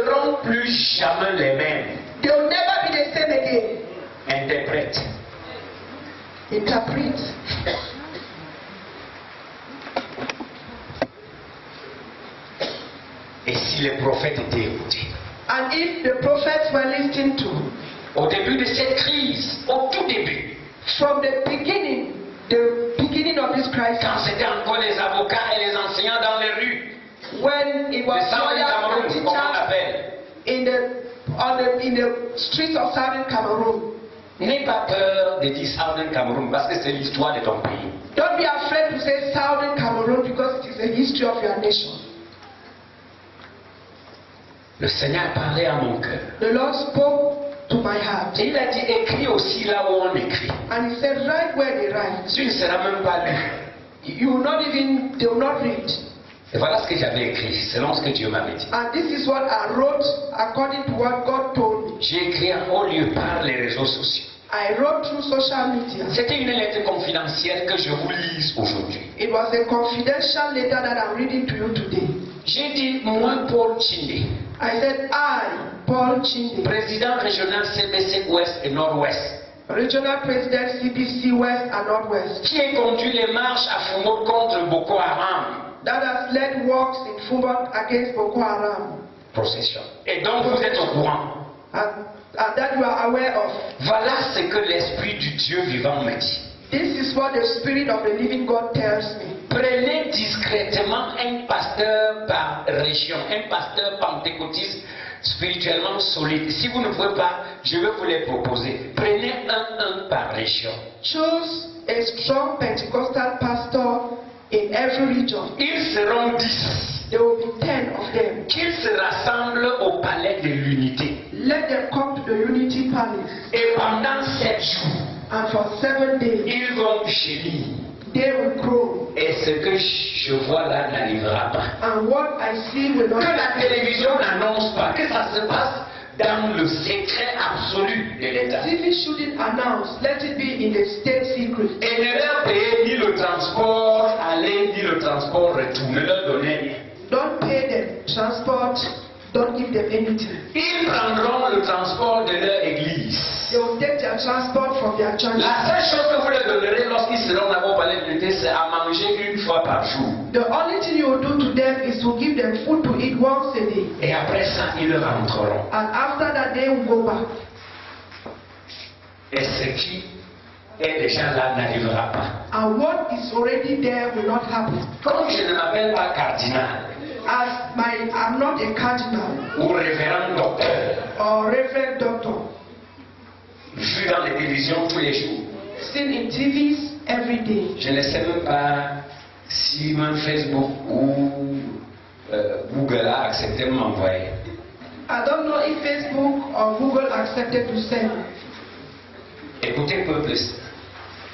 seront plus jamais les mêmes. They will never be the same again. Interprète. Interpret. Et si les prophètes étaient écoutés? And if the prophets were listened to, Au début de cette crise, au tout début, from the beginning of this crisis, quand c'était encore les avocats et les enseignants dans les rues, when it was les Southern lawyers Cameroun, and comme on teachers l'appelle. in the streets of Southern Cameroon, N'aie pas peur de dire Southern Cameroun parce que c'est l'histoire de ton pays. don't be afraid to say Southern Cameroon because it is the history of your nation. Le Seigneur parlait à mon cœur. The Lord spoke to my heart. Et il a dit, écris aussi là où on écrit. And he said, write where they write. Tu ne seras même pas lu. You will not even, they will not read. Et voilà ce que j'avais écrit, selon ce que Dieu m'avait dit. And this is what I wrote according to what God told me. J'ai écrit en haut lieu par les réseaux sociaux. I wrote through social media. C'était une lettre confidentielle que je vous lise aujourd'hui. It was a confidential letter that I'm reading to you today. J'ai dit, moi, Paul Chinde, I said, I, Paul Chinde, président régional CBC Ouest et Nord-Ouest, Regional President CBC West and Northwest, qui a conduit les marches à Fumot contre Boko Haram. that has led walks in Fumot against Boko Haram. Procession. Et donc vous êtes au courant. And that you are aware of. Voilà ce que l'Esprit du Dieu vivant me dit. This is what the Spirit of the living God tells me. Prenez discrètement un pasteur par région, un pasteur pentecôtiste spirituellement solide. Si vous ne pouvez pas, je vais vous les proposer. Prenez un par région. Choose a strong Pentecostal pastor in every region. Ils seront 10. There will be 10 of them. Qu'ils se rassemblent au palais de l'unité. Let them come to the Unity Palace. Et pendant 7 jours, And for 7 days, ils vont gémir. they will grow. Et ce que je vois là n'arrivera pas. And what I see will not Que la télévision n'annonce pas, que ça se passe dans le secret absolu de l'État. TV shouldn't announce. Let it be in the state secret. Et ne leur payez ni le transport aller ni le transport retour. Ne leur donnez rien. Don't pay them transport. Don't give them anything. Ils prendront le transport de leur église. They will take their transport from their church. La seule chose que vous leur donnerez lorsqu'ils seront là-bas au palais de l'unité, c'est à manger une fois par jour. The only thing you will do to them is to give them food to eat once a day. Et après ça, ils rentreront. And after that, they will go back. Et ce qui est déjà là n'arrivera pas. And what is already there will not happen. Comme je ne m'appelle pas cardinal I'm not a cardinal ou révérend docteur, or reverend doctor, vu dans les télévisions tous les jours, seen in TVs every day. je ne sais même pas si mon Facebook ou Google a accepté de m'envoyer. I don't know if Facebook or Google accepted to send. Écoutez, peuple,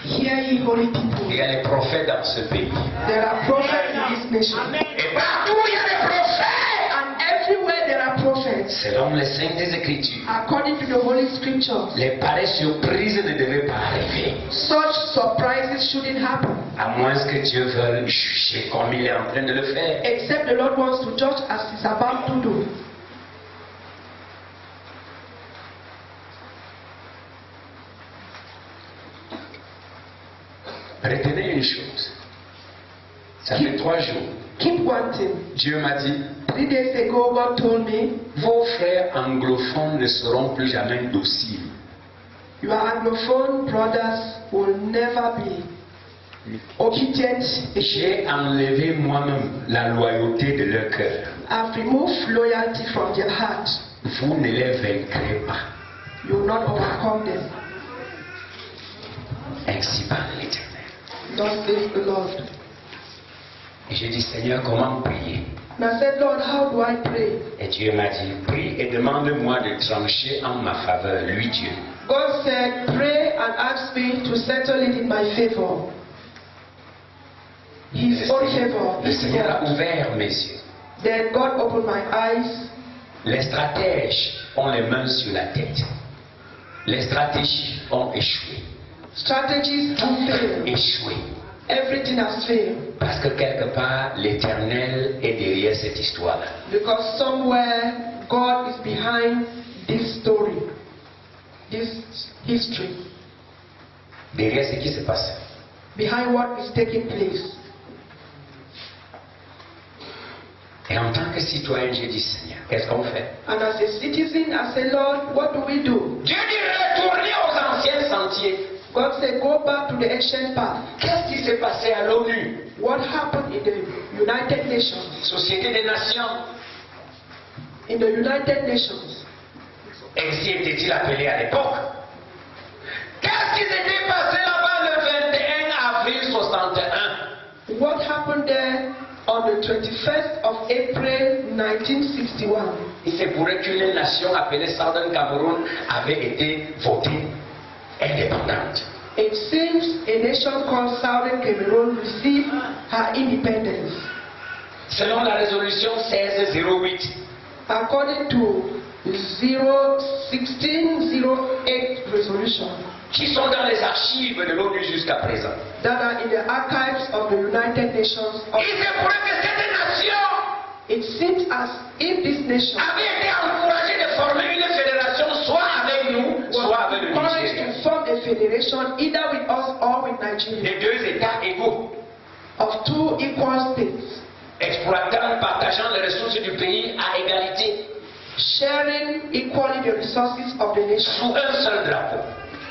Hear ye holy people. il y a les prophètes dans ce pays. There are prophets in this nation. Et partout il y a des prophètes. And everywhere there are prophets. Selon les saintes écritures, According to the Holy Scriptures, les pareilles surprises ne devaient pas arriver. such surprises shouldn't happen. À moins que Dieu veuille juger comme il est en train de le faire. Except the Lord wants to judge as He's about to do. Retenez une chose. Ça fait 3 jours. Keep one thing. Dieu m'a dit, 3 days ago, God told me, vos frères anglophones ne seront plus jamais dociles. your Anglophone brothers will never be obedient. J'ai enlevé moi-même la loyauté de leur cœur. I've removed loyalty from their heart. Vous ne les vaincrez pas. You will not overcome them. Ainsi parle l'Éternel. Thus says the Lord. Et j'ai dit, Seigneur, comment prier? And I said, Lord, how do I pray? Et Dieu m'a dit, prie et demande-moi de trancher en ma faveur, lui Dieu. God said, pray and ask me to settle it in my favor. His own favor. Le Seigneur a ouvert mes yeux. Then God opened my eyes. Les stratèges ont les mains sur la tête. Les stratégies ont échoué. Strategies have failed. Échoué. everything has failed. Parce que quelque part, l'Éternel est derrière cette histoire. Because somewhere God is behind this story, this history, Derrière ce qui se passe. behind what is taking place. Et en tant que citoyen, je dis, Seigneur, qu'est-ce qu'on fait? And as a citizen, I say, Lord, what do we do? Dieu dit retourner aux anciens sentiers. God said, go back to the ancient path. Qu'est-ce qui s'est passé à l'ONU? What happened in the United Nations? Société des Nations. In the United Nations. Ainsi était-il appelé à l'époque. Qu'est-ce qui s'était passé là-bas le 21 avril 61? What happened there on the 21st of April 1961? Il se pourrait qu'une nation appelée Southern Cameroun avait été votée indépendante. It seems a nation called Southern Cameroon received her independence. Selon la résolution 1608, According to 1608 resolution qui sont dans les archives de l'ONU jusqu'à présent. that are in the archives of the United Nations. Il se pourrait que cette nation It seems as if this nation avait été encouragée de former une fédération soit avec nous, soit was avec le encouraged Nigeria. to form a federation either with us or with Nigeria Les deux États égaux, of two equal states, exploitant, partageant les ressources du pays à égalité, sharing equally the resources of the nation sous un seul drapeau,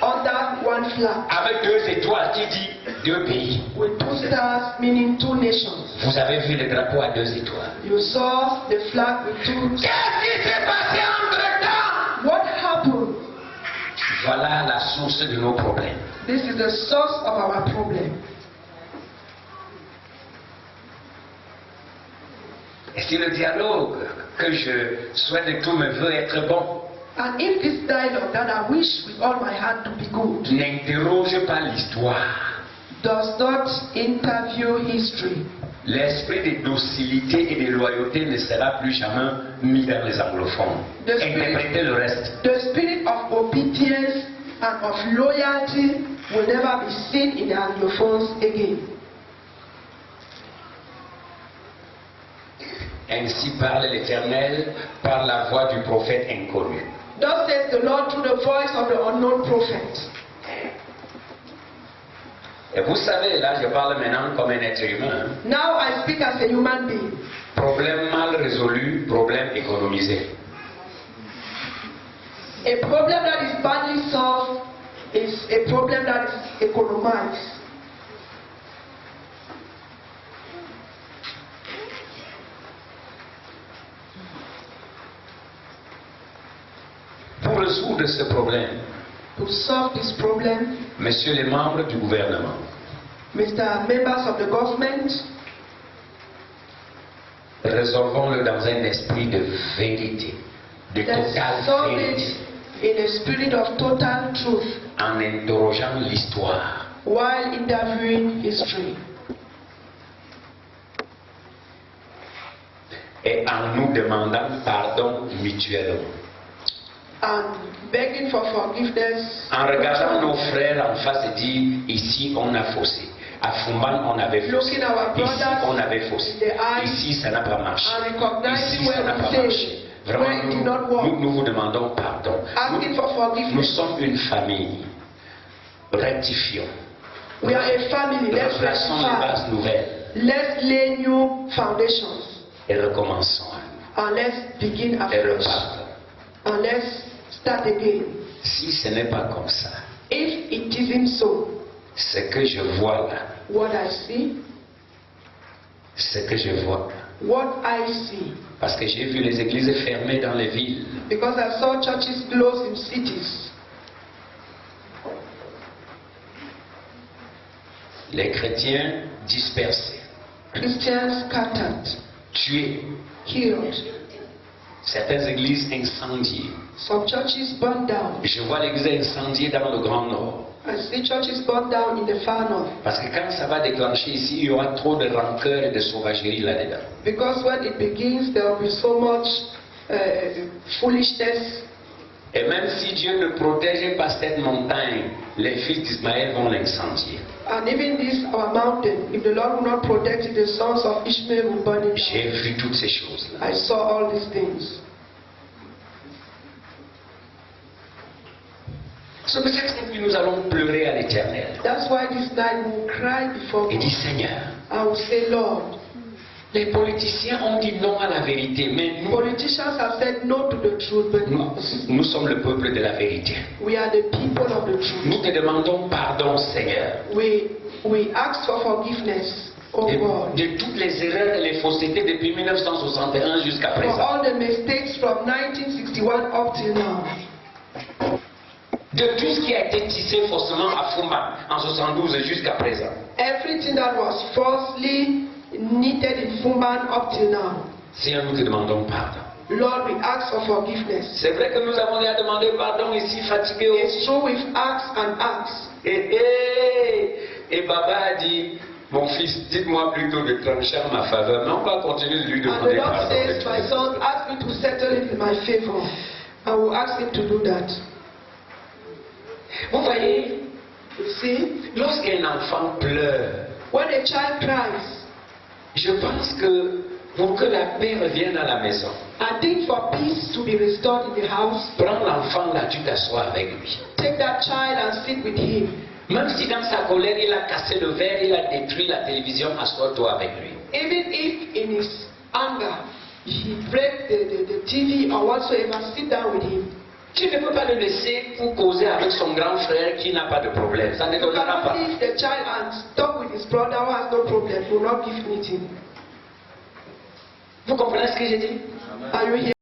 under one flag, avec deux étoiles qui dit deux pays. with two stars meaning two nations. Vous avez vu le drapeau à deux étoiles. You saw the flag with two. Qu'est-ce qui s'est passé entre-temps? What happened? Voilà la source de nos problèmes. This is the source of our problem. Et si le dialogue que je souhaite de tout me veut être bon, And if this dialogue that I wish with all my heart to be good n'interroge pas l'histoire, does not interview history, l'esprit de docilité et de loyauté ne sera plus jamais mis dans les anglophones. Interprétez le reste. the spirit of obedience and of loyalty will never be seen in the Anglophones again. Ainsi parle l'Éternel par la voix du prophète inconnu. Thus says the Lord through the voice of the unknown prophet. Et vous savez, là je parle maintenant comme un être humain. Hein. Now I speak as a human being. Problème mal résolu, problème économisé. A problem that is badly solved is a problem that is economized. Pour résoudre ce problème, To solve this problem, messieurs les membres du gouvernement, Mr. Members of the government, résolvons-le dans un esprit de vérité, de let's totale solve vérité, it in a spirit of total truth en interrogeant l'histoire. while interviewing history Et en nous demandant pardon mutuellement. and begging for forgiveness. En regardant nos frères en face et dire, ici on a faussé. À Fumban on avait faussé. Looking our Ici brothers on avait faussé. in the eyes Ici ça n'a pas marché. and recognizing Ici ça where n'a we pas failed, marché. where Vraiment, it did not work. nous vous demandons pardon. Asking for Nous forgiveness. sommes une famille. Rectifions. We are a family. Let's Replaçons les rectify. bases nouvelles Let's lay new foundations et recommençons. and let's begin Et afresh repartons. and let's start again. Si ce n'est pas comme ça, If it isn't so, ce que je vois là, what I see, ce que je vois là, what I see, parce que j'ai vu les églises fermées dans les villes, because I saw churches closed in cities, les chrétiens dispersés, Christians scattered, tués, killed, certaines églises incendiées. some churches burned down. Je vois l'église incendiée dans le Grand Nord. I see churches burned down in the far north. Parce que quand ça va déclencher ici, il y aura trop de rancœur et de sauvagerie là-dedans. Because when it begins, there will be so much foolishness Et même si Dieu ne protège pas cette montagne, les fils d'Ismaël vont l'incendier. And even this our mountain, if the Lord will not protect it, the sons of Ishmael will burn it. J'ai vu toutes ces choses-là. I saw all these things. C'est pour ça que nous allons pleurer à l'Éternel. That's why this night we will cry before Et God. dit Seigneur, I will say, Lord, les politiciens ont dit non à la vérité, mais politicians have said no to the truth, but nous sommes le peuple de la vérité. we are the people of the truth. Nous te demandons pardon, Seigneur, We ask for forgiveness, oh God, de toutes les erreurs et les faussetés depuis 1961 jusqu'à for présent. all the mistakes from 1961 up till now. De tout ce qui a été tissé faussement à Fumba en 72 jusqu'à présent. Everything that was falsely knitted in Fumban up till now. Seigneur, nous te demandons pardon. Lord, we ask for forgiveness. C'est vrai que nous avons déjà demandé pardon ici, fatigués. It's true, we've asked and asked. Et Baba a dit, mon fils, dites-moi plutôt de trancher en ma faveur, mais on va continuer de lui And the demander Lord pardon. says, my son, ask me to settle it in my favor. I will ask him to do that. Vous voyez, You see, lorsqu'un enfant pleure, when a child cries, je pense que pour que la paix revienne à la maison, I think for peace to be restored in the house, prends l'enfant là, tu t'assois avec lui. take that child and sit with him. Même si dans sa colère, il a cassé le verre, il a détruit la télévision, assois-toi avec lui. Even if in his anger he break the TV or whatsoever, sit down with him. Tu ne peux pas le laisser pour causer avec son grand frère qui n'a pas de problème. Ça ne You donnera cannot pas. leave the child and talk with his brother who has no problem. Will not give meeting. Vous comprenez ce que j'ai dit? Are you here?